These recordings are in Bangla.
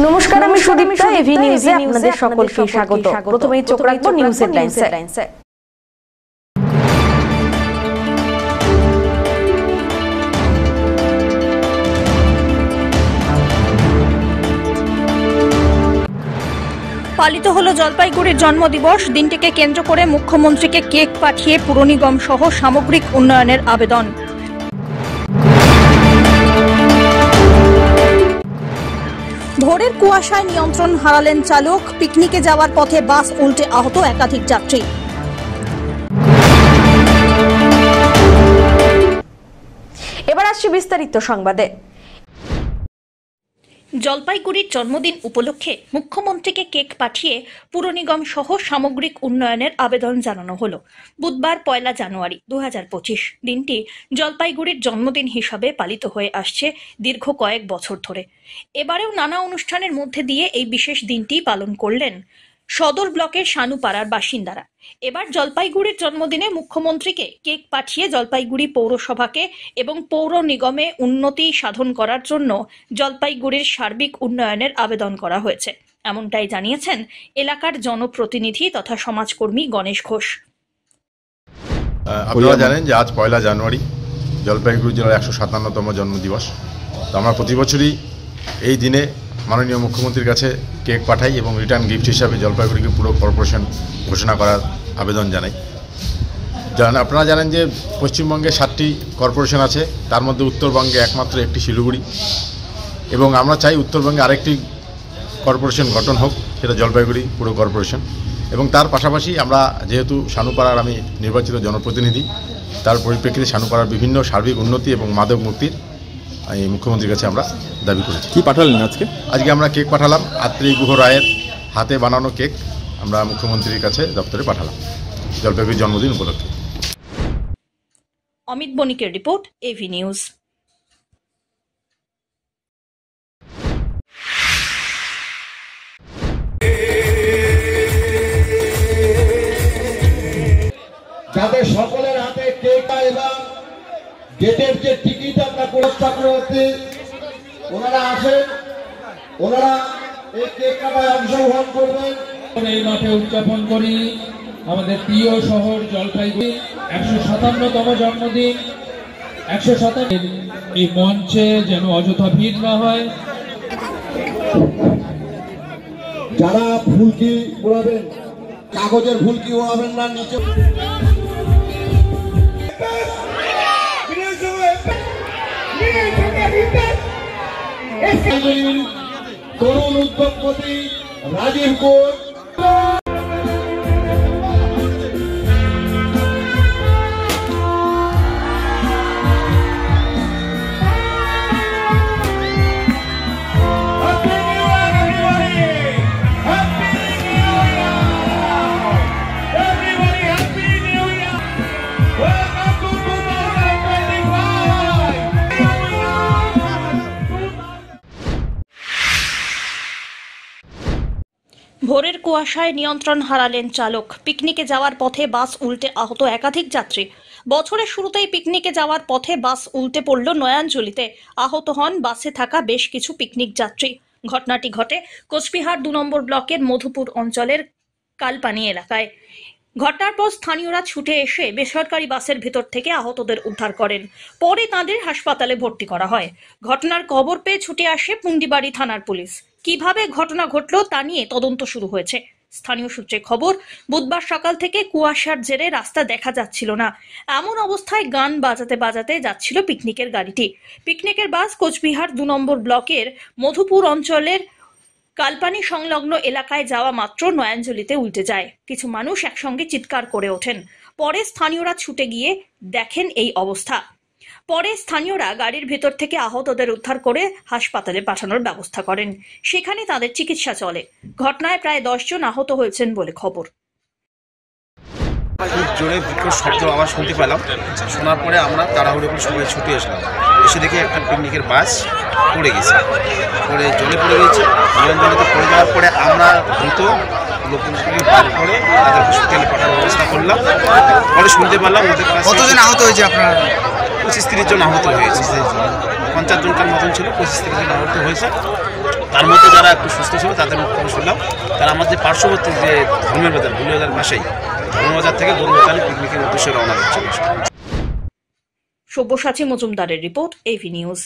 নমস্কার, আমি সুদীপ্তা। এভি নিউজে আপনাদের সকলকে স্বাগত। প্রথমেই চোখ রাখবো নিউজ হেডলাইনসে। পালিত হলো জলপাইগুড়ির জন্মদিবস। দিনটিকে কেন্দ্র করে মুখ্যমন্ত্রীকে কেক পাঠিয়ে পুর নিগম সহ সামগ্রিক উন্নয়নের আবেদন। ভোরের কুয়াশায় নিয়ন্ত্রণ হারালেন চালক। পিকনিকে যাওয়ার পথে বাস উল্টে আহত একাধিক যাত্রী। এবার আসছে বিস্তারিত সংবাদে। জলপাইগুড়ির জন্মদিন উপলক্ষে মুখ্যমন্ত্রীকে কেক পাঠিয়ে পুর নিগম সহ সামগ্রিক উন্নয়নের আবেদন জানানো হলো। বুধবার 1 জানুয়ারি 2025 দিনটি জলপাইগুড়ির জন্মদিন হিসাবে পালিত হয়ে আসছে দীর্ঘ কয়েক বছর ধরে। এবারেও নানা অনুষ্ঠানের মধ্যে দিয়ে এই বিশেষ দিনটি পালন করলেন সদর ব্লকের শানুপাড়ার বাসিন্দারা। এবার জলপাইগুড়ির জন্মদিনে মুখ্যমন্ত্রীকে কেক পাঠিয়ে জলপাইগুড়ি পৌরসভাকে এবং পৌর নিগমে উন্নতি সাধন করার জন্য জলপাইগুড়ির সার্বিক উন্নয়নের আবেদন করা হয়েছে, এমনটাই জানিয়েছেন এলাকার জনপ্রতিনিধি তথা সমাজকর্মী গণেশ ঘোষ। আপনারা জানেন যে আজ 1 জানুয়ারি জলপাইগুড়ি জেলার 157তম জন্মদিবস। তো আমরা প্রতি বছরই এই দিনে মাননীয় মুখ্যমন্ত্রীর কাছে কেক পাঠাই এবং রিটার্ন গিফট হিসাবে জলপাইগুড়িকে পুরো কর্পোরেশন ঘোষণা করার আবেদন জানাই। আপনারা জানেন যে পশ্চিমবঙ্গে 7টি কর্পোরেশন আছে, তার মধ্যে উত্তরবঙ্গে একমাত্র একটি শিলিগুড়ি, এবং আমরা চাই উত্তরবঙ্গে আরেকটি কর্পোরেশন গঠন হোক, সেটা জলপাইগুড়ি পুর কর্পোরেশন। এবং তার পাশাপাশি আমরা যেহেতু শানুপাড়ার আমি নির্বাচিত জনপ্রতিনিধি, তার পরিপ্রেক্ষিতে শানুপাড়ার বিভিন্ন সার্বিক উন্নতি এবং মাদক মুক্তির এই মুখ্যমন্ত্রীর কাছে আমরা দাবি করেছি। কি পাঠালেন আজকে আমরা কেক পাঠালাম। আত্রি গুহ রায়ের হাতে বানানো কেক আমরা মুখ্যমন্ত্রীর কাছে দপ্তরে পাঠালাম জলপাইগুড়ির জন্মদিন উপলক্ষে। অমিত বণিকের রিপোর্ট, এভি নিউজ। যাদের সকলের হাতে কেক এবং গেটের যে টিকিট আমরা চক্রবর্তী ওনারা আসেন, ওনারা এই কেক কাটায় অংশগ্রহণ করবেন। এই মাঠে উদযাপন করি আমাদের প্রিয় শহর জলপাইগুড়ি 157তম জন্মদিন। 157 এই মঞ্চে যেন অযথা ভিড় না হয়। যারা ফুলকি উড়াবেন, কাগজের ফুলকি উড়াবেন না, নিচে তরুণ উদ্যোগপতি রাজীব ঘোষ। ভোরের কুয়াশায় নিয়ন্ত্রণ হারালেন চালক। পিকনিকে যাওয়ার পথে বাস উল্টে আহত একাধিক যাত্রী। বছরের শুরুতেই পিকনিকে যাওয়ার পথে বাস উল্টে পড়ল নয়াঞ্জলিতে। আহত হন বাসে থাকা বেশ কিছু পিকনিক যাত্রী। ঘটনাটি ঘটে কোচবিহার 2 নম্বর ব্লকের মধুপুর অঞ্চলের কালপানি এলাকায়। ঘটনার পর স্থানীয়রা ছুটে এসে বেসরকারি বাসের ভেতর থেকে আহতদের উদ্ধার করেন। পরে তাঁদের হাসপাতালে ভর্তি করা হয়। ঘটনার খবর পেয়ে ছুটে আসে পুন্ডিবাড়ি থানার পুলিশ। কিভাবে ঘটনা ঘটল তা নিয়ে তদন্ত শুরু হয়েছে। স্থানীয় সূত্রে খবর, বুধবার সকাল থেকে কুয়াশার জেরে রাস্তা দেখা যাচ্ছিল না। এমন অবস্থায় গান বাজাতে বাজাতে যাচ্ছিল পিকনিকের গাড়িটি। পিকনিকের বাস কোচবিহার 2 নম্বর ব্লকের মধুপুর অঞ্চলের কালপানি সংলগ্ন এলাকায় যাওয়া মাত্র নয়াঞ্জলিতে উল্টে যায়। কিছু মানুষ একসঙ্গে চিৎকার করে ওঠেন। পরে স্থানীয়রা ছুটে গিয়ে দেখেন এই অবস্থা। পরে স্থানীয়রা গাড়ির ভেতর থেকে আহতদের উদ্ধার করে হাসপাতালে পাঠানোর ব্যবস্থা করেন। সেখানে তাদের চিকিৎসা চলে। ঘটনায় প্রায় 10 জন আহত হয়েছেন বলে খবর। খুব জোরে বিকট শব্দ আওয়াজ শুনতে পেলাম। শোনার পরে আমরা তাড়াহুড়ো করে সবাই ছুটে এসলাম। এসে দেখি একটা পিকনিকের বাস পড়ে গেছে, পরে জলে পড়ে গেছে। জলে পড়ে যাওয়ার পরে আমরা দ্রুত লোকজনকে বার করে তাদের হসপিটালে পাঠানোর ব্যবস্থা করলাম। পরে শুনতে পারলাম ওদের কাছে কতজন আহত হয়েছে আপনার? 25-30 জন আহত হয়েছে। 50 জনকার মতন ছিল, 25-30 জন আহত হয়েছে। তার মধ্যে যারা একটু সুস্থ ছিল তাদের মুখ থেকে শুনলাম তারা আমাদের পার্শ্ববর্তী যে ধর্মের বাজার গুলিবাজার পাশেই ধর্মবাজার থেকে গরুবাজারে পিকনিকের উদ্দেশ্যে রওনা দিচ্ছিল। সব্যসাচী মজুমদারের রিপোর্ট, এভি নিউজ।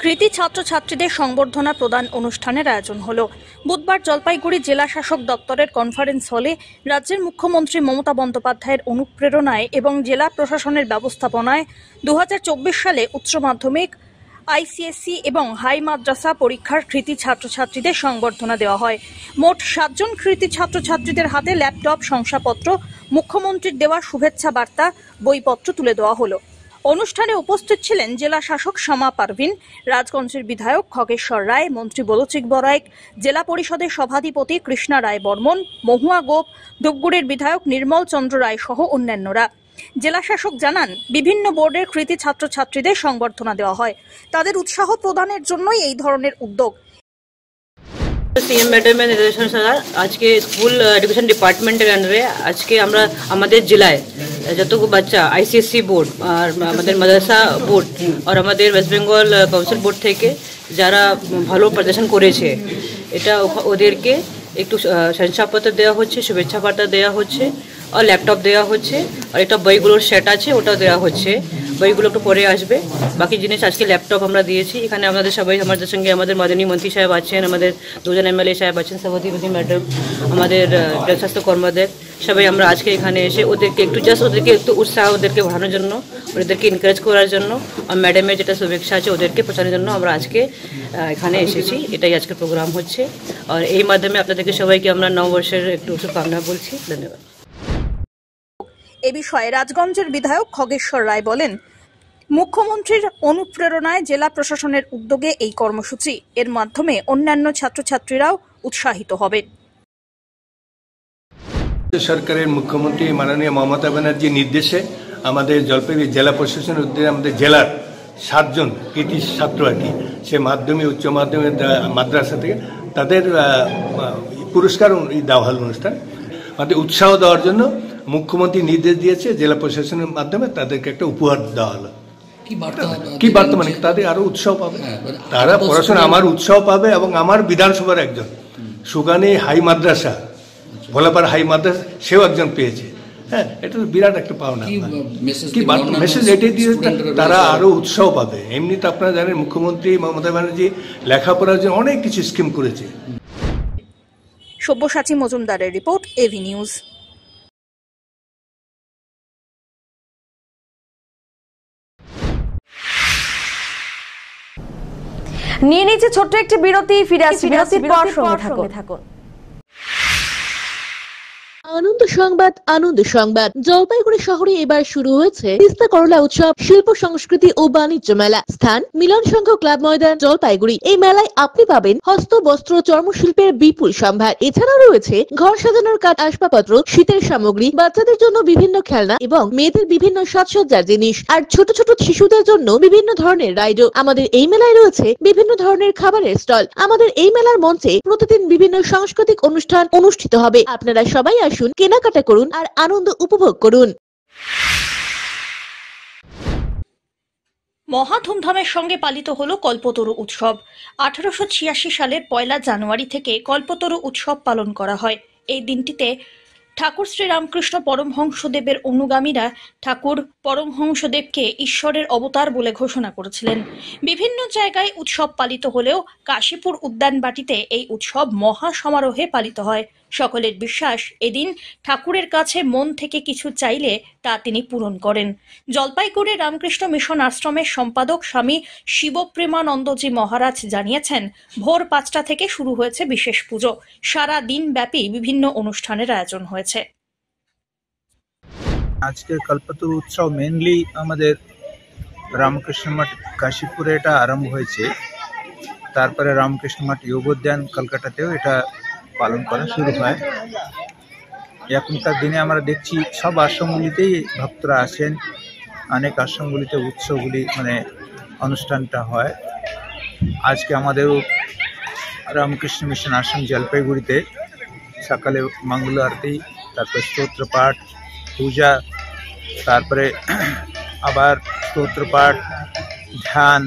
কৃতি ছাত্রছাত্রীদের সংবর্ধনা প্রদান অনুষ্ঠানের আয়োজন হলো বুধবার জলপাইগুড়ি জেলা শাসক দপ্তরের কনফারেন্স হলে। রাজ্যের মুখ্যমন্ত্রী মমতা বন্দ্যোপাধ্যায়ের অনুপ্রেরণায় এবং জেলা প্রশাসনের ব্যবস্থাপনায় 2024 সালে উচ্চ মাধ্যমিক, আইসিএসসি এবং হাই মাদ্রাসা পরীক্ষার কৃতি ছাত্রছাত্রীদের সংবর্ধনা দেওয়া হয়। মোট 7 জন কৃতি ছাত্রছাত্রীদের হাতে ল্যাপটপ, শংসাপত্র, মুখ্যমন্ত্রীর দেওয়া শুভেচ্ছা বার্তা, বইপত্র তুলে দেওয়া হলো। অনুষ্ঠানে উপস্থিত ছিলেন জেলা শাসক শামা পারভিন, রাজগঞ্জের বিধায়ক খগেশ্বর রায়, মন্ত্রী বলচিক বরাইক, জেলা পরিষদের সভাধিপতি কৃষ্ণা রায় বর্মন, মহুয়া গোপ, ধূপগুড়ির বিধায়ক নির্মল চন্দ্র রায় সহ অন্যান্যরা। জেলা শাসক জানান, বিভিন্ন বোর্ডের কৃতি ছাত্রছাত্রীদের সংবর্ধনা দেওয়া হয়। তাদের উৎসাহ প্রদানের জন্যই এই ধরনের উদ্যোগ। सीएम मैडम निर्देशन सर आज के स्कूल एजुकेशन डिपार्टमेंटेर अंडरे आज के আমরা আমাদের জেলায় যতগুলো বাচ্চা আইসিএসসি বোর্ড আর আমাদের মাদ্রাসা বোর্ড আর আমাদের ওয়েস্ট বেঙ্গল কাউন্সিল বোর্ড থেকে যারা ভালো প্রদর্শন করেছে এটা ওদেরকে একটু শংসাপত্র দেওয়া হচ্ছে, শুভেচ্ছা বার্তা দেওয়া হচ্ছে আর ল্যাপটপ দেওয়া হচ্ছে আর একটা বইগুলোর সেট আছে ওটাও দেওয়া হচ্ছে। বইগুলো একটু পরে আসবে। বাকি জিনিস আজকে ল্যাপটপ আমরা দিয়েছি। এখানে আমাদের সবাই আমাদের সঙ্গে আমাদের মাননীয় মন্ত্রী সাহেব আছেন, আমাদের 2 জন এমএলএ সাহেব আছেন, সভাধিপতি ম্যাডাম, আমাদের স্বাস্থ্য কর্মদের সবাই আমরা আজকে এখানে এসে ওদেরকে একটু উৎসাহ ওদেরকে বাড়ানোর জন্য, ওদেরকে এনকারেজ করার জন্য আর ম্যাডামের যেটা শুভেচ্ছা আছে ওদেরকে পৌঁছানোর জন্য আমরা আজকে এখানে এসেছি। এটাই আজকের প্রোগ্রাম হচ্ছে আর এই মাধ্যমে আপনাদেরকে সবাইকে আমরা নববর্ষের একটু শুভকামনা বলছি। ধন্যবাদ। এ বিষয়ে রাজগঞ্জের বিধায়ক খগেশ্বর রায় বলেন, মুখ্যমন্ত্রীর অনুপ্রেরণায় জেলা প্রশাসনের উদ্যোগে এই কর্মসূচি, এর মাধ্যমে অন্যান্য ছাত্রছাত্রীরাও উৎসাহিত হবেন। সরকারের মুখ্যমন্ত্রী মাননীয় মমতা ব্যানার্জির নির্দেশে আমাদের জলপাইগুড়ি জেলা প্রশাসনের উদ্যোগে আমাদের জেলার 7 জন কৃতি ছাত্র আর কি সে মাধ্যমিক, উচ্চ মাধ্যমিক, মাদ্রাসা থেকে তাদের পুরস্কার দেওয়া হল অনুষ্ঠান। আমাদের উৎসাহ দেওয়ার জন্য মুখ্যমন্ত্রী নির্দেশ দিয়েছে, জেলা প্রশাসনের মাধ্যমে তাদেরকে একটা উপহার দেওয়া হলো। কি বার্তা মানে তাদের আরো উৎসাহ পাবে, তারা পড়াশোনা আমার উৎসাহ পাবে এবং আমার বিধানসভার একজন সুগানি হাই মাদ্রাসা, ভোলাপাড়া হাই মাদ্রাসা সেও একজন পেয়েছে। হ্যাঁ, এটা তো বিরাট একটা পাওনা। কি মেসেজ এটাই দিয়ে তারা আরো উৎসাহ পাবে। এমনি তো আপনারা জানেন মুখ্যমন্ত্রী মমতা ব্যানার্জি লেখাপড়ার জন্য অনেক কিছু স্কিম করেছে। সব্যসাচী মজুমদারের রিপোর্ট, এভি নিউজ। নিয়ে নিচ্ছে ছোট্ট একটি বিরতি, ফিরে আসছি বিরতির পর, সঙ্গে থাকুন। আনন্দ সংবাদ, আনন্দ সংবাদ। জলপাইগুড়ি শহরে এবার শুরু হয়েছে তিস্তা করলা উৎসব, শিল্প সংস্কৃতি ও বাণিজ্য মেলা। স্থান মিলন সংঘ ক্লাব ময়দান, জলপাইগুড়ি। এই মেলায় আপনি পাবেন হস্ত, বস্ত্র, চর্মশিল্পের বিপুল সম্ভার। এছাড়াও রয়েছে ঘর সাজানোর কাঠ, আসবাবপত্র, শীতের সামগ্রী, বাচ্চাদের জন্য বিভিন্ন খেলনা এবং মেয়েদের বিভিন্ন সাজসজ্জার জিনিস, আর ছোট ছোট শিশুদের জন্য বিভিন্ন ধরনের রাইডও। আমাদের এই মেলায় রয়েছে বিভিন্ন ধরনের খাবারের স্টল। আমাদের এই মেলার মঞ্চে প্রতিদিন বিভিন্ন সাংস্কৃতিক অনুষ্ঠান অনুষ্ঠিত হবে। আপনারা সবাই আসুন, কেনাকাটা করুন আর আনন্দ উপভোগ করুন। মহা ধুমধামের সঙ্গে পালিত হলো কল্পতরু উৎসব। 1886 সালের 1 জানুয়ারি থেকে কল্পতরু উৎসব পালন করা হয়। এই দিনটিতে ঠাকুর শ্রীরামকৃষ্ণ পরমহংসদেবের অনুগামীরা ঠাকুর পরমহংসদেবকে ঈশ্বরের অবতার বলে ঘোষণা করেছিলেন। বিভিন্ন জায়গায় উৎসব পালিত হলেও কাশীপুর উদ্যানবাটিতে এই উৎসব মহা সমারোহে পালিত হয়। সকলের বিশ্বাস, এদিন ঠাকুরের কাছে মন থেকে কিছু চাইলে তা তিনি পূরণ করেন। জলপাইগুড়ি রামকৃষ্ণ মিশন আশ্রমের সম্পাদক স্বামী শিবপ্রেমানন্দজি মহারাজ জানিয়েছেন, ভোর 5টা থেকে শুরু হয়েছে বিশেষ পুজো। সারা দিন ব্যাপী বিভিন্ন অনুষ্ঠানের আয়োজন হয়েছে। আজকের কল্পতরু উৎসব মেনলি আমাদের রামকৃষ্ণ মঠ কাশীপুরে এটা আরম্ভ হয়েছে, তারপরে রামকৃষ্ণ মঠ যোগোদ্যান কলকাতাতেও এটা পালন করা শুরু হয়। এখনকার দিনে আমরা দেখছি সব আশ্রমগুলিতেই ভক্তরা আসেন, অনেক আশ্রমগুলিতে উৎসবগুলি অনুষ্ঠানটা হয়। আজকে আমাদেরও রামকৃষ্ণ মিশন আশ্রম জলপাইগুড়িতে সকালে মঙ্গল আরতি, তারপরে স্তোত্র পাঠ, পূজা, তারপরে আবার স্তোত্র পাঠ, ধ্যান,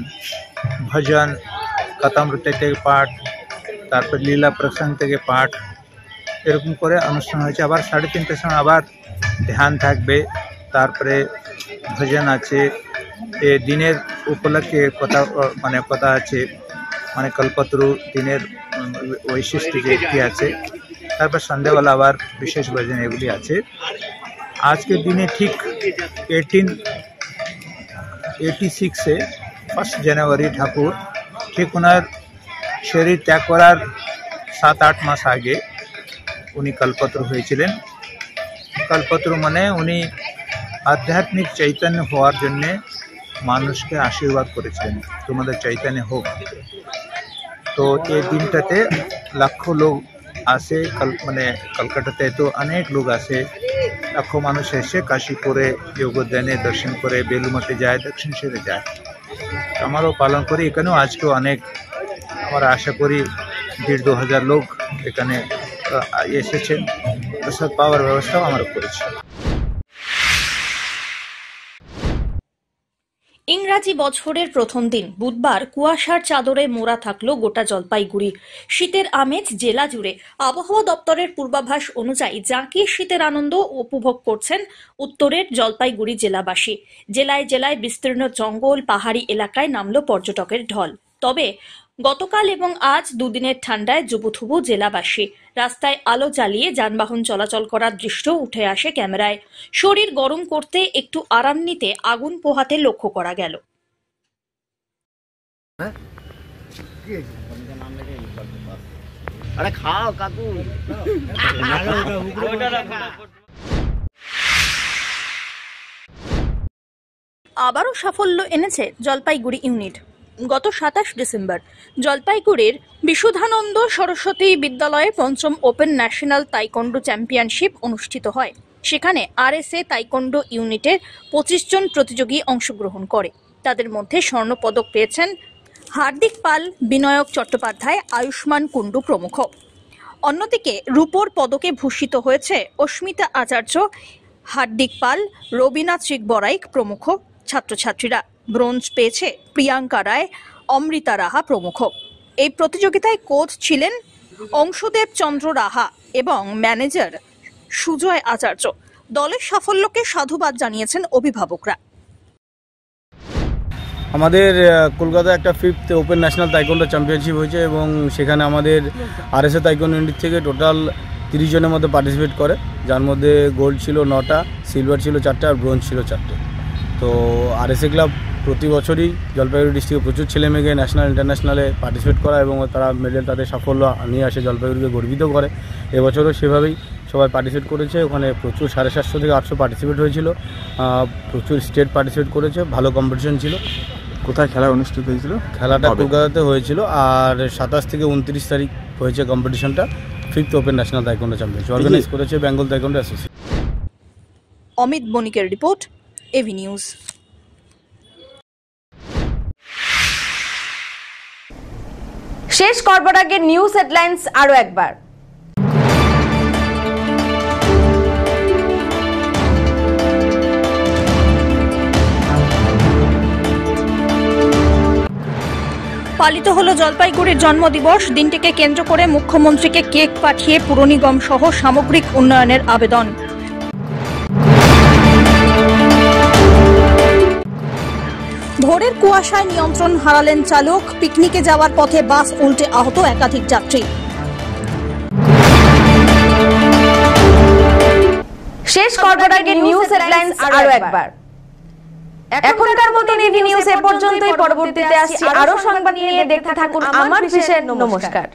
ভজন, কথামৃত থেকে পাঠ, তারপর লীলা প্রসঙ্গ থেকে পাঠ, এরকম করে অনুষ্ঠান হয়েছে। আবার 3:30টার সময় আবার ধ্যান থাকবে, তারপরে ভজন আছে। এ দিনের উপলক্ষে কথা আছে, মানে কল্পতরু দিনের বৈশিষ্ট্য যে আছে। তারপর সন্ধ্যাবেলা আবার বিশেষ ভজন এগুলি আছে। আজকের দিনে ঠিক 1886-এ 1 জানুয়ারি ঠাকুর ঠিক ওনার শরীর ত্যাগ করার 7-8 মাস আগে উনি কল্পতরু হয়েছিলেন। কল্পতরু মানে উনি আধ্যাত্মিক চৈতন্য হওয়ার জন্যে মানুষকে আশীর্বাদ করেছিলেন, তোমাদের চৈতন্য হোক। তো এই দিনটাতে লাখো লোক আসে, কলকাতাতে তো অনেক লোক আসে, লাখো মানুষ এসে কাশীপুরে যোগদানে দর্শন করে, বেলুমঠে যায়, দক্ষিণেশ্বরে যায়। আমারও পালন করি এখানেও। আজকেও অনেক, আমরা আশা করি 1,500-2,000 লোক এখানে এসেছেন। প্রসাদ পাওয়ার ব্যবস্থাও আমরা করেছি। ইংরাজি বছরের প্রথম দিন বুধবার কুয়াশার চাদরে মোড়া থাকলো গোটা জলপাইগুড়ি। শীতের আমেজ জেলা জুড়ে। আবহাওয়া দপ্তরের পূর্বাভাস অনুযায়ী জাঁকিয়ে শীতের আনন্দ উপভোগ করছেন উত্তরের জলপাইগুড়ি জেলাবাসী। জেলায় জেলায় বিস্তীর্ণ জঙ্গল, পাহাড়ি এলাকায় নামলো পর্যটকের ঢল। তবে গতকাল এবং আজ দুদিনের ঠান্ডায় জুবুথুবু জেলাবাসী। রাস্তায় আলো জ্বালিয়ে যানবাহন চলাচল করার দৃশ্য উঠে আসে ক্যামেরায়। শরীর গরম করতে, একটু আরাম নিতে আগুন পোহাতে লক্ষ্য করা গেল। আবারও সাফল্য এনেছে জলপাইগুড়ি ইউনিট। গত 27 ডিসেম্বর জলপাইগুড়ির বিশুদ্ধানন্দ সরস্বতী বিদ্যালয়ে 5ম ওপেন ন্যাশনাল তাইকোন্ডো চ্যাম্পিয়নশিপ অনুষ্ঠিত হয়। সেখানে আরএসএ তাইকোন্ডো ইউনিটের 25 জন প্রতিযোগী অংশগ্রহণ করে। তাদের মধ্যে স্বর্ণপদক পেয়েছেন হার্দিক পাল, বিনয়ক চট্টোপাধ্যায়, আয়ুষ্মান কুণ্ডু প্রমুখ। অন্যদিকে রূপোর পদকে ভূষিত হয়েছে অস্মিতা আচার্য, হার্দিক পাল, রবিনা চিকবরাইক প্রমুখ ছাত্রছাত্রীরা। ব্রোঞ্জ পেয়েছে প্রিয়াঙ্কা রায়, অমৃতা রাহা প্রমুখ। এই প্রতিযোগিতায় কোচ ছিলেন অংশদেব চন্দ্র রাহা এবং ম্যানেজার সুজয় আচার্য। দলের সাফল্যকে সাধুবাদ জানিয়েছেন অভিভাবকরা। আমাদের কলকাতায় একটা 5th open national taekwondo championship হয়েছে এবং সেখানে আমাদের আরএসএ তাইকোন্ডো ইউনিট থেকে টোটাল 30 জনের মধ্যে পার্টিসিপেট করে, যার মধ্যে গোল্ড ছিল 9টা, সিলভার ছিল 4টা আর ব্রোঞ্জ ছিল 4টে। তো আরএসএ ক্লাব প্রতি বছরই জলপাইগুড়ি ডিস্ট্রিক্টে প্রচুর ছেলে মেয়েকে ন্যাশনাল ইন্টারন্যাশনালে পার্টিসিপেট করা এবং তারা মেডেল, তাদের সাফল্য নিয়ে আসে, জলপাইগুড়িকে গর্বিত করে। এবছরও সেভাবেই সবাই পার্টিসিপেট করেছে। ওখানে প্রচুর 750 থেকে 800 পার্টিসিপেট হয়েছিল, প্রচুর স্টেট পার্টিসিপেট করেছে, ভালো কম্পিটিশন ছিল। কোথায় খেলা অনুষ্ঠিত হয়েছিল? খেলাটা কলকাতাতে হয়েছিল আর 27 থেকে 29 তারিখ হয়েছে কম্পিটিশনটা। 5th open national taekwondo championship organise করেছে বেঙ্গল তাইকোন্ডো অ্যাসোসিয়েশন। অমিত বণিকের রিপোর্ট, এভি নিউজ। শেষ করবার আগে নিউজ হেডলাইন্স আরো একবার। পালিত হলো জলপাইগুড়ির জন্মদিবস। দিনটিকে কেন্দ্র করে মুখ্যমন্ত্রীকে কেক পাঠিয়ে পুর নিগম সহ সামগ্রিক উন্নয়নের আবেদন। ভোরের কুয়াশায় নিয়ন্ত্রণ হারালেন চালক। পিকনিকে যাওয়ার পথে বাস উল্টে আহত একাধিক যাত্রী। শেষ করবার আগে নিউজ হেডলাইন্স আরো একবার। এখনকার মতো এভি নিউজ এ পর্যন্তই। পরবর্তীতে আসছি আরো সংবাদ নিয়ে। দেখতে থাকুন আমার বিশেষ। নমস্কার।